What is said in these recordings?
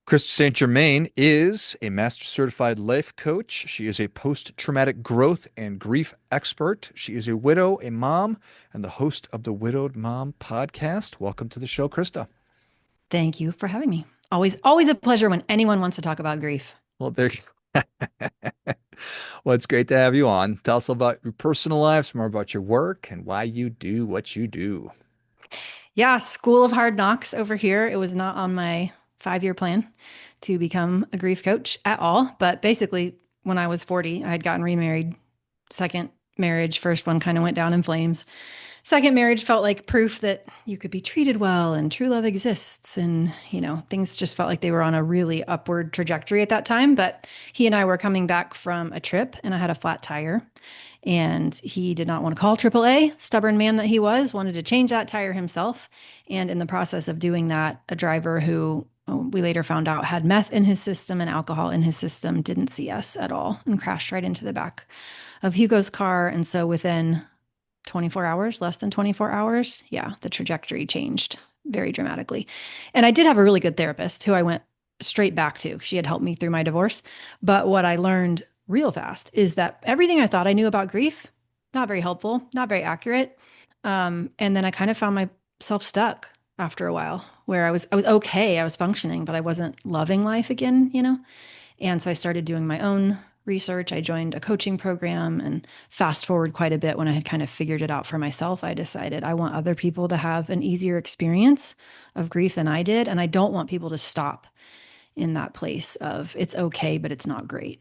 Krista St-Germain is a master certified life coach. She is a post-traumatic growth and grief expert. She is a widow, a mom, and the host of the Widowed Mom podcast. Welcome to the show, Krista. Thank you for having me. Always a pleasure when anyone wants to talk about grief. Well, there. Well, it's great to have you on. Tell us about your personal lives, more about your work, and why you do what you do. Yeah, School of Hard Knocks over here. It was not on my 5-year plan to become a grief coach at all. But basically, when I was 40, I had gotten remarried. Second marriage, first one kind of went down in flames. Second marriage felt like proof that you could be treated well and true love exists. And, things just felt like they were on a really upward trajectory at that time. But he and I were coming back from a trip and I had a flat tire. And he did not want to call AAA, stubborn man that he was, wanted to change that tire himself. And in the process of doing that, a driver who we later found out had meth in his system and alcohol in his system didn't see us at all and crashed right into the back of Hugo's car. And so within 24 hours, less than 24 hours, yeah, the trajectory changed very dramatically. And I did have a really good therapist who I went straight back to. She had helped me through my divorce. But what I learned real fast is that everything I thought I knew about grief, not very helpful, not very accurate. And then I kind of found myself stuck after a while where I was okay, I was functioning, but I wasn't loving life again. And so I started doing my own research. I joined a coaching program and fast forward quite a bit when I had kind of figured it out for myself. I decided I want other people to have an easier experience of grief than I did. And I don't want people to stop in that place of it's okay, but it's not great.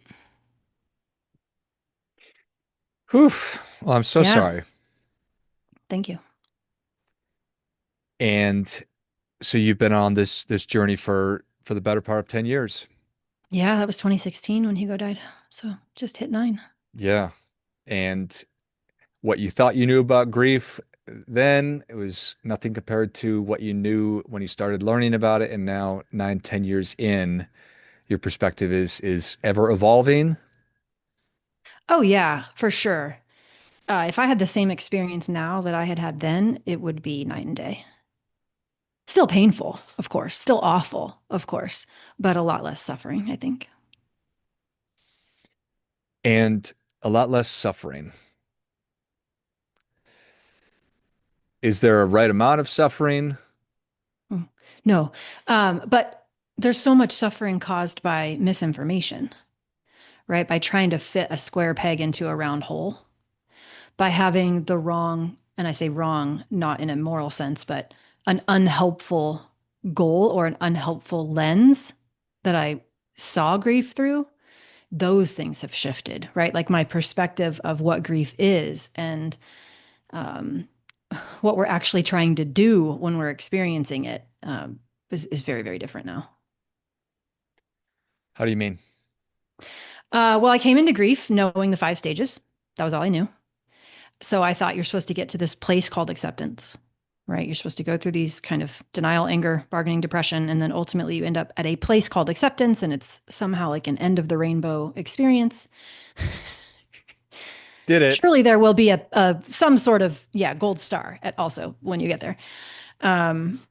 Whew. Well, I'm so Yeah. sorry. Thank you. And so you've been on this journey for the better part of 10 years. Yeah, that was 2016 when Hugo died. So just hit 9. Yeah. And what you thought you knew about grief then, it was nothing compared to what you knew when you started learning about it. And now 9, 10 years in, your perspective is ever evolving. Oh, yeah, for sure. If I had the same experience now that I had had then, it would be night and day. Still painful, of course, still awful, of course, but a lot less suffering, I think. And a lot less suffering. Is there a right amount of suffering? Mm. No, but there's so much suffering caused by misinformation, right? By trying to fit a square peg into a round hole, by having the wrong, and I say wrong, not in a moral sense, but an unhelpful goal or an unhelpful lens that I saw grief through. Those things have shifted, right? Like my perspective of what grief is and um, what we're actually trying to do when we're experiencing it is very, very different now. How do you mean? Well, I came into grief knowing the 5 stages. That was all I knew. So I thought you're supposed to get to this place called acceptance, right? You're supposed to go through these kind of denial, anger, bargaining, depression, and then ultimately you end up at a place called acceptance, and it's somehow like an end of the rainbow experience. Did it? Surely there will be a some sort of gold star at also when you get there. Um,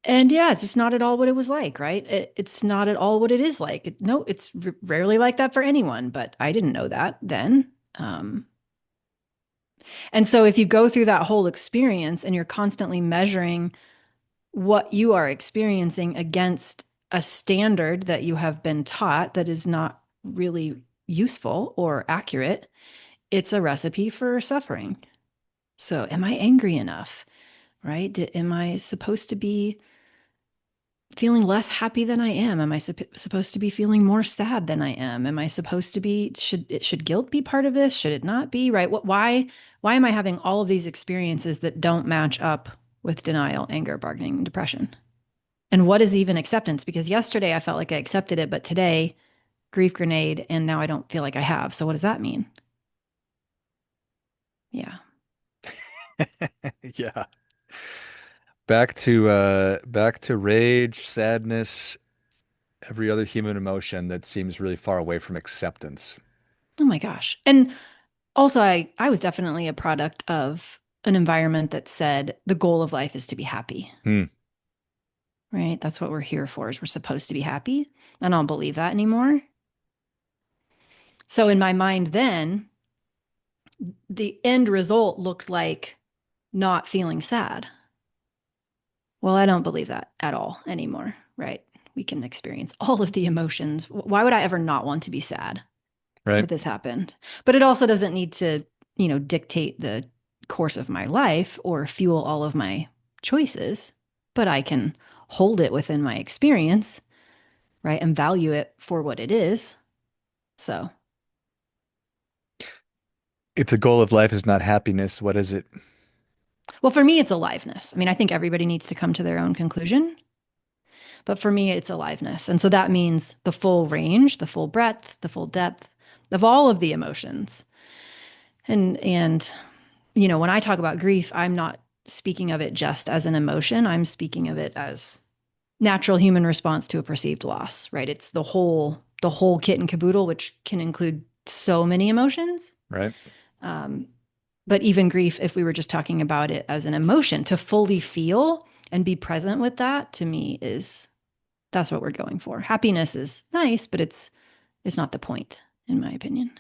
and yeah, it's just not at all what it was like, right? It's not at all what it is like. No, it's rarely like that for anyone, but I didn't know that then. And so if you go through that whole experience and you're constantly measuring what you are experiencing against a standard that you have been taught that is not really useful or accurate, it's a recipe for suffering. So, am I angry enough? Right? Am I supposed to be feeling less happy than I am? Am I supposed to be feeling more sad than I am? Am I supposed to be should guilt be part of this? Should it not be? Right? Why am I having all of these experiences that don't match up with denial, anger, bargaining, and depression? And what is even acceptance? Because yesterday I felt like I accepted it, but today grief grenade and now I don't feel like I have. So what does that mean? Yeah. Yeah. Back to rage, sadness, every other human emotion that seems really far away from acceptance. Oh my gosh. And also I was definitely a product of an environment that said the goal of life is to be happy. Hmm. right? That's what we're here for, is we're supposed to be happy. I don't believe that anymore. So in my mind then, the end result looked like not feeling sad. Well, I don't believe that at all anymore, right? We can experience all of the emotions. Why would I ever not want to be sad Right. that this happened? But it also doesn't need to, dictate the course of my life or fuel all of my choices, but I can hold it within my experience, right? And value it for what it is. So, If the goal of life is not happiness, what is it? well, for me, it's aliveness. I mean, I think everybody needs to come to their own conclusion, but for me, it's aliveness. And so that means the full range, the full breadth, the full depth of all of the emotions. And when I talk about grief, I'm not speaking of it just as an emotion. I'm speaking of it as natural human response to a perceived loss, right? It's the whole kit and caboodle, which can include so many emotions. Right. Um, but even grief, if we were just talking about it as an emotion, to fully feel and be present with that, to me, is that's what we're going for. Happiness is nice, but it's not the point, in my opinion.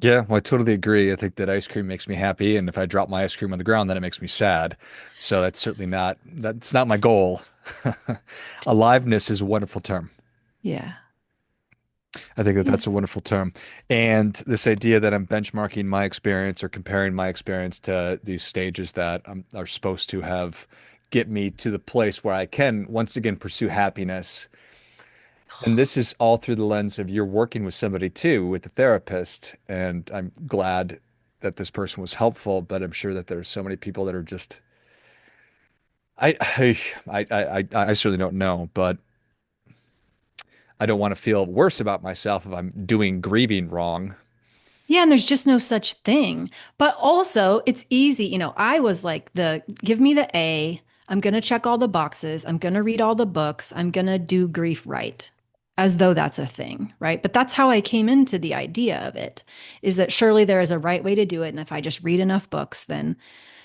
Yeah, well, I totally agree. I think that ice cream makes me happy, and if I drop my ice cream on the ground, then it makes me sad. So that's not my goal. Aliveness is a wonderful term. Yeah. I think that Yeah. that's a wonderful term. And this idea that I'm benchmarking my experience or comparing my experience to these stages that are supposed to have get me to the place where I can once again pursue happiness. And this is all through the lens of you're working with somebody too, with the therapist. And I'm glad that this person was helpful, but I'm sure that there's so many people that are just I I certainly don't know, but I don't want to feel worse about myself if I'm doing grieving wrong. Yeah, and there's just no such thing. But also, it's easy. I was like, give me the A. I'm going to check all the boxes. I'm going to read all the books. I'm going to do grief right, as though that's a thing, right? But that's how I came into the idea of it, is that surely there is a right way to do it. And if I just read enough books, then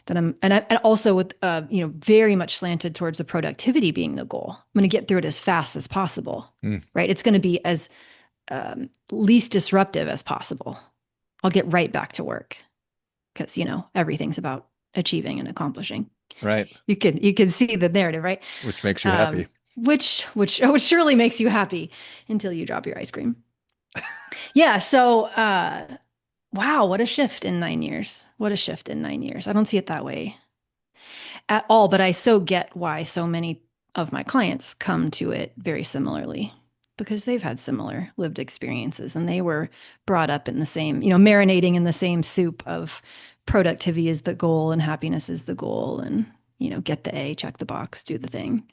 and also with, very much slanted towards the productivity being the goal. I'm going to get through it as fast as possible, Mm, right? It's going to be as least disruptive as possible. I'll get right back to work because, everything's about achieving and accomplishing. right. You can see the narrative, right? Which makes you Um, happy. which surely makes you happy until you drop your ice cream. Yeah. So, wow, what a shift in 9 years. What a shift in 9 years. I don't see it that way at all, but I so get why so many of my clients come to it very similarly because they've had similar lived experiences and they were brought up in the same, marinating in the same soup of productivity is the goal and happiness is the goal and, get the A, check the box, do the thing. Oh,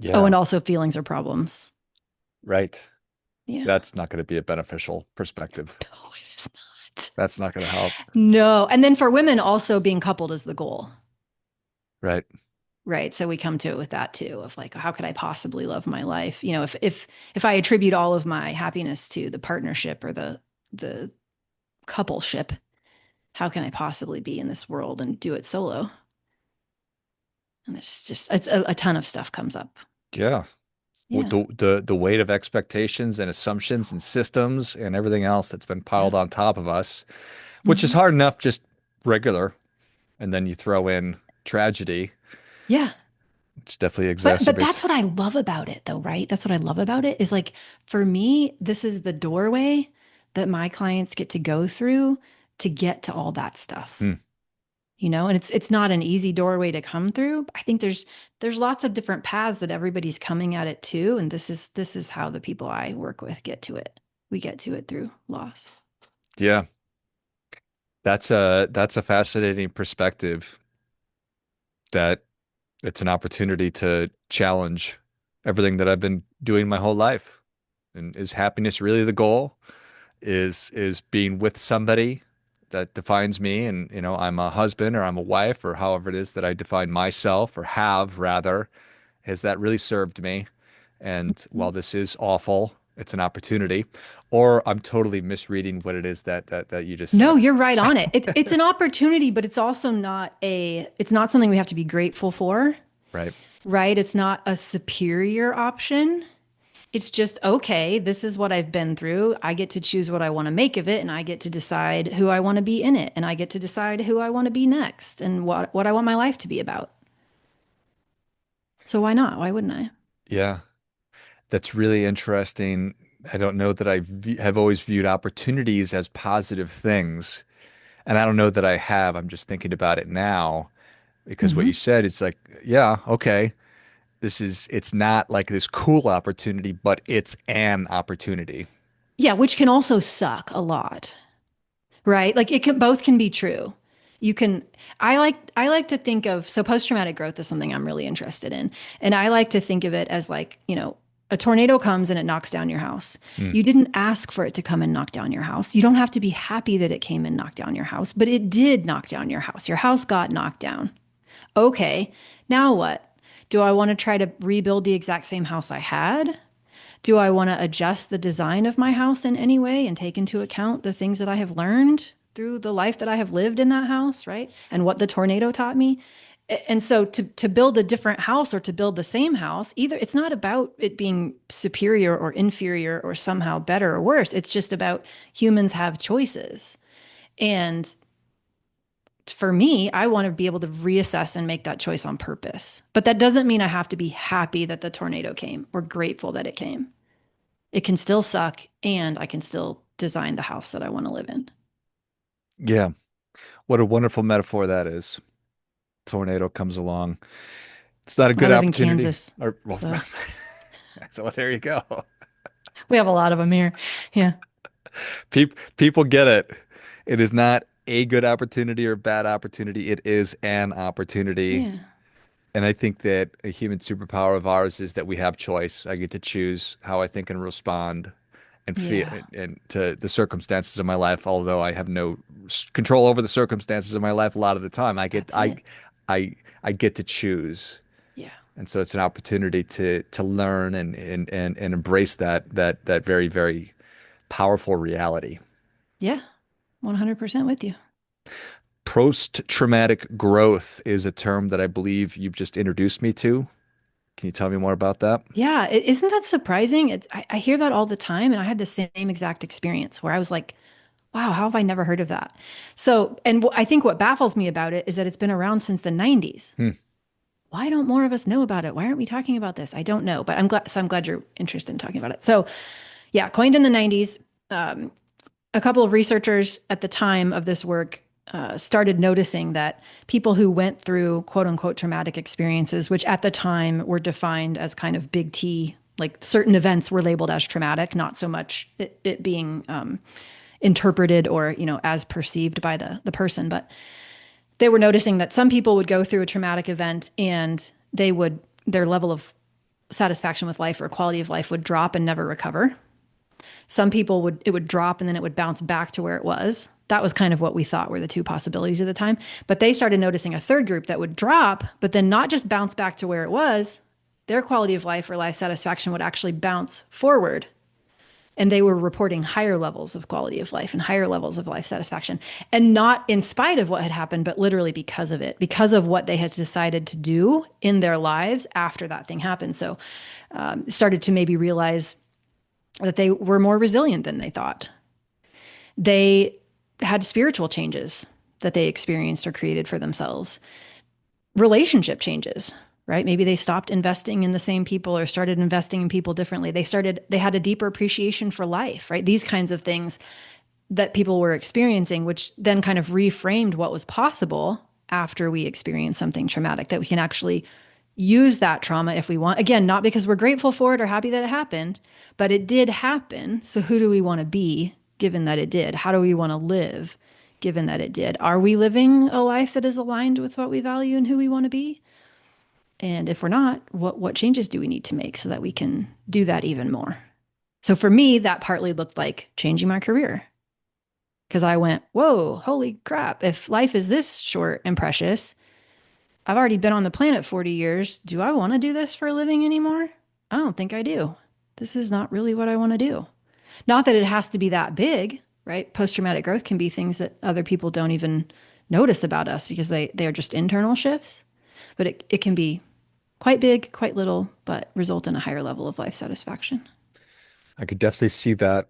Yeah, and also feelings are problems. right. Yeah. That's not going to be a beneficial perspective. No, it is not. That's not going to help. No. And then for women, also being coupled is the goal. Right. Right. So we come to it with that too, of like, how could I possibly love my life? If I attribute all of my happiness to the partnership or the coupleship, how can I possibly be in this world and do it solo? And it's a ton of stuff comes up. Yeah. Yeah. The weight of expectations and assumptions and systems and everything else that's been Yeah. piled on top of us, which is Hmm. hard enough just regular, and then you throw in tragedy, Yeah. which definitely But exacerbates. that's what I love about it though, right? That's what I love about it is like for me, this is the doorway that my clients get to go through to get to all that stuff. Hmm. And it's not an easy doorway to come through. I think there's lots of different paths that everybody's coming at it too, and this is how the people I work with get to it. We get to it through loss. Yeah. That's a fascinating perspective that it's an opportunity to challenge everything that I've been doing my whole life. And is happiness really the goal? Is being with somebody that defines me and I'm a husband or I'm a wife or however it is that I define myself or have rather, has that really served me? And while this is awful, it's an opportunity. Or I'm totally misreading what it is that you just No, said. you're right on it. It's an opportunity, but it's also not something we have to be grateful for, Right. right? It's not a superior option. It's just, okay, this is what I've been through. I get to choose what I want to make of it, and I get to decide who I want to be in it, and I get to decide who I want to be next and what I want my life to be about. So why not? Why wouldn't I? Yeah, that's really interesting. I don't know that have always viewed opportunities as positive things. And I don't know that I have. I'm just thinking about it now because what Hmm. you said, it's like, yeah, okay. It's not like this cool opportunity, but it's an opportunity. Yeah, which can also suck a lot, right? Like it can both can be true. You can I like to think of so post-traumatic growth is something I'm really interested in. And I like to think of it as like, a tornado comes and it knocks down your house. Hmm. You didn't ask for it to come and knock down your house. You don't have to be happy that it came and knocked down your house, but it did knock down your house. Your house got knocked down. Okay, now what? Do I want to try to rebuild the exact same house I had? Do I want to adjust the design of my house in any way and take into account the things that I have learned through the life that I have lived in that house, right? And what the tornado taught me? And so to build a different house or to build the same house, either it's not about it being superior or inferior or somehow better or worse. It's just about humans have choices. And for me, I want to be able to reassess and make that choice on purpose. But that doesn't mean I have to be happy that the tornado came or grateful that it came. It can still suck and I can still design the house that I want to live in. Yeah. What a wonderful metaphor that is. Tornado comes along. It's not a I good live in opportunity. Kansas, Or, well, so so there you go. we have a lot of them here. Yeah. People get it. It is not a good opportunity or bad opportunity. It is an opportunity. Yeah. And I think that a human superpower of ours is that we have choice. I get to choose how I think and respond and feel Yeah. and to the circumstances of my life, although I have no control over the circumstances of my life a lot of the time. That's it. I I get to choose. Yeah. And so it's an opportunity to learn and embrace that very, very powerful reality. Yeah. 100% with you. Post-traumatic growth is a term that I believe you've just introduced me to. Can you tell me more about that? Yeah. Isn't that surprising? I hear that all the time. And I had the same exact experience where I was like, wow, how have I never heard of that? So, and I think what baffles me about it is that it's been around since the 90s. Hmm. Why don't more of us know about it? Why aren't we talking about this? I don't know, but I'm glad. So I'm glad you're interested in talking about it. So, yeah, coined in the 90s. A couple of researchers at the time of this work started noticing that people who went through quote unquote traumatic experiences, which at the time were defined as kind of big T, like certain events were labeled as traumatic, not so much it being interpreted or, as perceived by the person, but they were noticing that some people would go through a traumatic event and their level of satisfaction with life or quality of life would drop and never recover. Some people it would drop and then it would bounce back to where it was. That was kind of what we thought were the two possibilities at the time. But they started noticing a third group that would drop, but then not just bounce back to where it was, their quality of life or life satisfaction would actually bounce forward. And they were reporting higher levels of quality of life and higher levels of life satisfaction. And not in spite of what had happened, but literally because of it, because of what they had decided to do in their lives after that thing happened. So started to maybe realize that they were more resilient than they thought. They had spiritual changes that they experienced or created for themselves, relationship changes, right? Maybe they stopped investing in the same people or started investing in people differently. They had a deeper appreciation for life, right? These kinds of things that people were experiencing, which then kind of reframed what was possible after we experience something traumatic, that we can actually use that trauma if we want. Again, not because we're grateful for it or happy that it happened, but it did happen. So who do we want to be given that it did? How do we want to live given that it did? Are we living a life that is aligned with what we value and who we want to be? And if we're not, what changes do we need to make so that we can do that even more? So for me, that partly looked like changing my career because I went, whoa, holy crap. If life is this short and precious, I've already been on the planet 40 years. Do I want to do this for a living anymore? I don't think I do. This is not really what I want to do. Not that it has to be that big, right? Post traumatic growth can be things that other people don't even notice about us because they are just internal shifts, but it can be quite big, quite little, but result in a higher level of life satisfaction. I could definitely see that.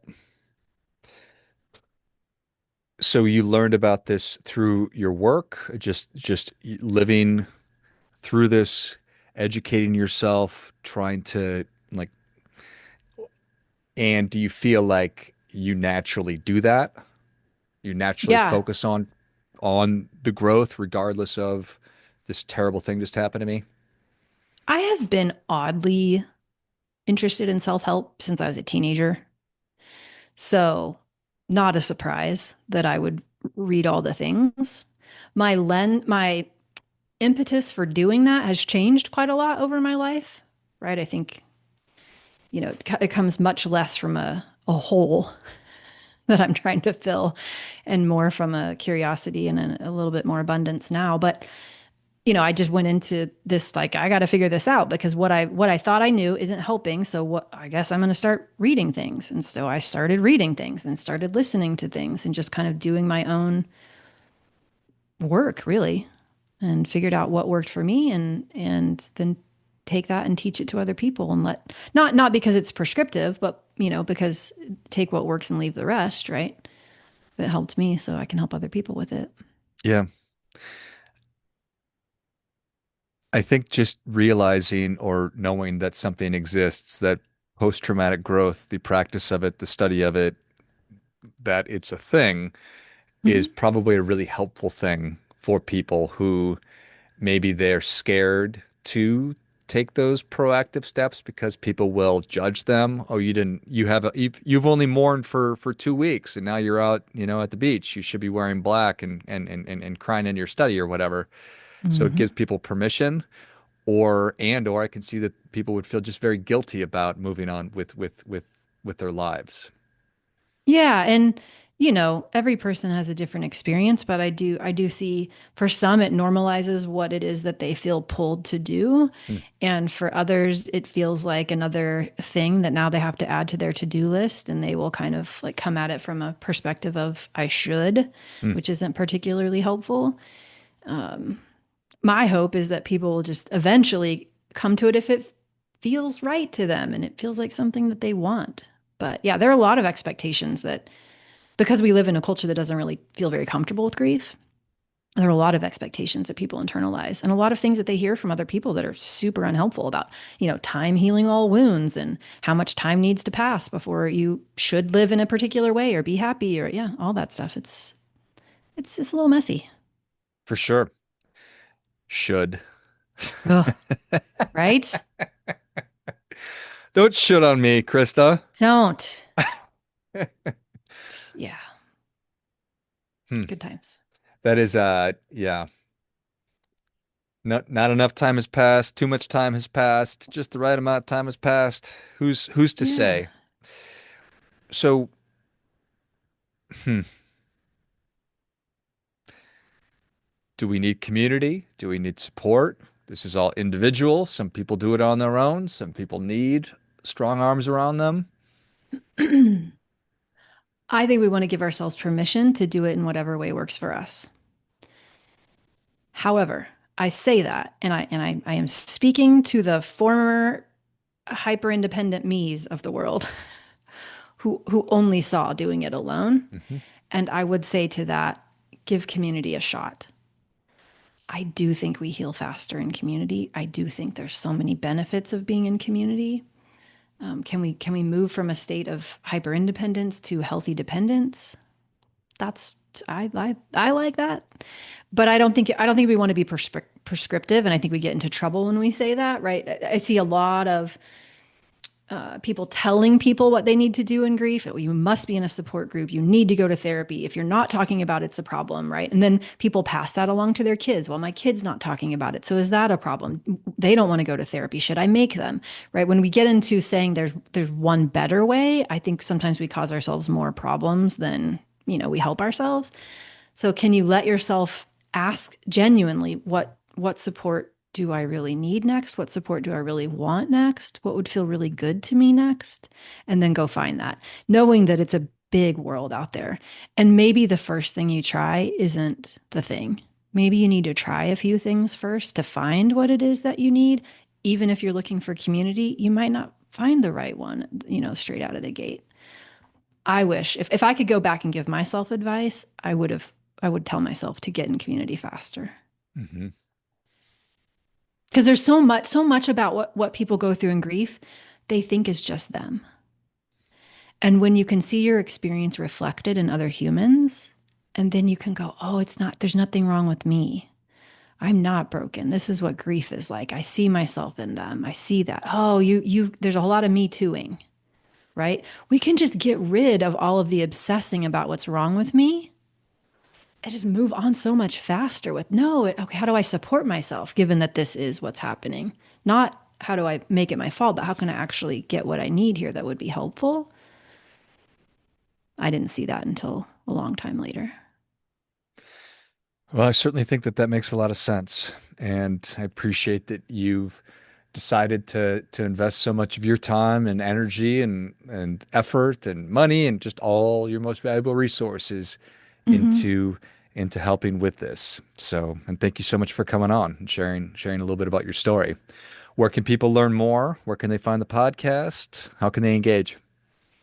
So you learned about this through your work, just living through this, educating yourself, trying to like, and do you feel like you naturally do that? You naturally Yeah, focus on the growth regardless of this terrible thing just happened to me? I have been oddly interested in self-help since I was a teenager. So, not a surprise that I would read all the things. My impetus for doing that has changed quite a lot over my life, right? I think, it comes much less from a hole that I'm trying to fill and more from a curiosity and a little bit more abundance now. But I just went into this like I got to figure this out because what I thought I knew isn't helping. So what I guess I'm going to start reading things. And so I started reading things and started listening to things and just kind of doing my own work really and figured out what worked for me and then take that and teach it to other people and let not because it's prescriptive, but because take what works and leave the rest, right? It helped me so I can help other people with it. Yeah. I think just realizing or knowing that something exists, that post-traumatic growth, the practice of it, the study of it, that it's a thing is Mm-hmm. probably a really helpful thing for people who maybe they're scared to take those proactive steps because people will judge them. Oh, you didn't, you've only mourned for 2 weeks and now you're out, at the beach. You should be wearing black and crying in your study or whatever. So it Mm-hmm. gives people permission or I can see that people would feel just very guilty about moving on with their lives. Yeah, and every person has a different experience, but I do see for some it normalizes what it is that they feel pulled to do, Hmm. and for others it feels like another thing that now they have to add to their to-do list and they will kind of like come at it from a perspective of I should, Hmm. which isn't particularly helpful. My hope is that people will just eventually come to it if it feels right to them and it feels like something that they want. But yeah, there are a lot of expectations that because we live in a culture that doesn't really feel very comfortable with grief, there are a lot of expectations that people internalize and a lot of things that they hear from other people that are super unhelpful about, time healing all wounds and how much time needs to pass before you should live in a particular way or be happy or yeah, all that stuff. It's a little messy. For sure. Should. Ugh, right? Don't shit on me, Krista. Don't. Just, yeah, Hmm. good times. That is, yeah. Not enough time has passed. Too much time has passed. Just the right amount of time has passed. Who's to Yeah. say? So, hmm, do we need community? Do we need support? This is all individual. Some people do it on their own. Some people need strong arms around them. I think we want to give ourselves permission to do it in whatever way works for us. However, I say that, and I am speaking to the former hyper independent me's of the world who only saw doing it alone. Hmm. And I would say to that, give community a shot. I do think we heal faster in community. I do think there's so many benefits of being in community. Can we move from a state of hyper independence to healthy dependence? That's I like that, but I don't think we want to be prescriptive, and I think we get into trouble when we say that. Right? I see a lot of people telling people what they need to do in grief. You must be in a support group. You need to go to therapy. If you're not talking about it, it's a problem, right? And then people pass that along to their kids. Well, my kid's not talking about it. So is that a problem? They don't want to go to therapy. Should I make them? Right? When we get into saying there's one better way, I think sometimes we cause ourselves more problems than, we help ourselves. So can you let yourself ask genuinely what support do I really need next? What support do I really want next? What would feel really good to me next? And then go find that, knowing that it's a big world out there. And maybe the first thing you try isn't the thing. Maybe you need to try a few things first to find what it is that you need, even if you're looking for community, you might not find the right one, straight out of the gate. I wish if I could go back and give myself advice, I would tell myself to get in community faster. Hmm. Because there's so much about what people go through in grief, they think is just them. And when you can see your experience reflected in other humans, and then you can go, oh, it's not, there's nothing wrong with me. I'm not broken. This is what grief is like. I see myself in them. I see that. Oh, there's a lot of me tooing, right? We can just get rid of all of the obsessing about what's wrong with me and just move on so much faster with okay, how do I support myself given that this is what's happening? Not how do I make it my fault, but how can I actually get what I need here that would be helpful? I didn't see that until a long time later. Well, I certainly think that that makes a lot of sense. And I appreciate that you've decided to invest so much of your time and energy and effort and money and just all your most valuable resources Hmm. into into helping with this. So, and thank you so much for coming on and sharing a little bit about your story. Where can people learn more? Where can they find the podcast? How can they engage?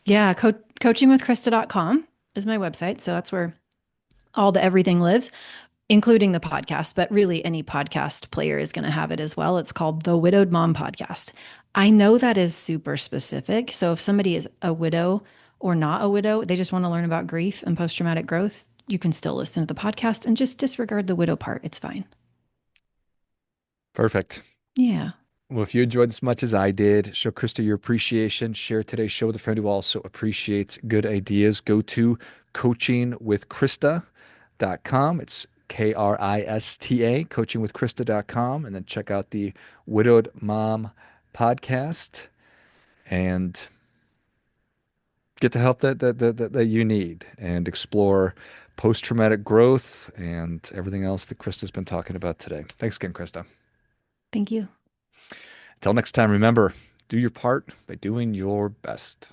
Yeah, coachingwithkrista.com is my website. So that's where all the everything lives, including the podcast, but really any podcast player is going to have it as well. It's called the Widowed Mom Podcast. I know that is super specific. So if somebody is a widow or not a widow, they just want to learn about grief and post traumatic growth, you can still listen to the podcast and just disregard the widow part. It's fine. Perfect. Yeah. Well, if you enjoyed this as much as I did, show Krista your appreciation. Share today's show with a friend who also appreciates good ideas. Go to coachingwithkrista.com. It's Krista, coachingwithkrista.com, and then check out the Widowed Mom podcast and get the help that you need and explore post-traumatic growth and everything else that Krista's been talking about today. Thanks again, Krista. Thank you. Until next time, remember, do your part by doing your best.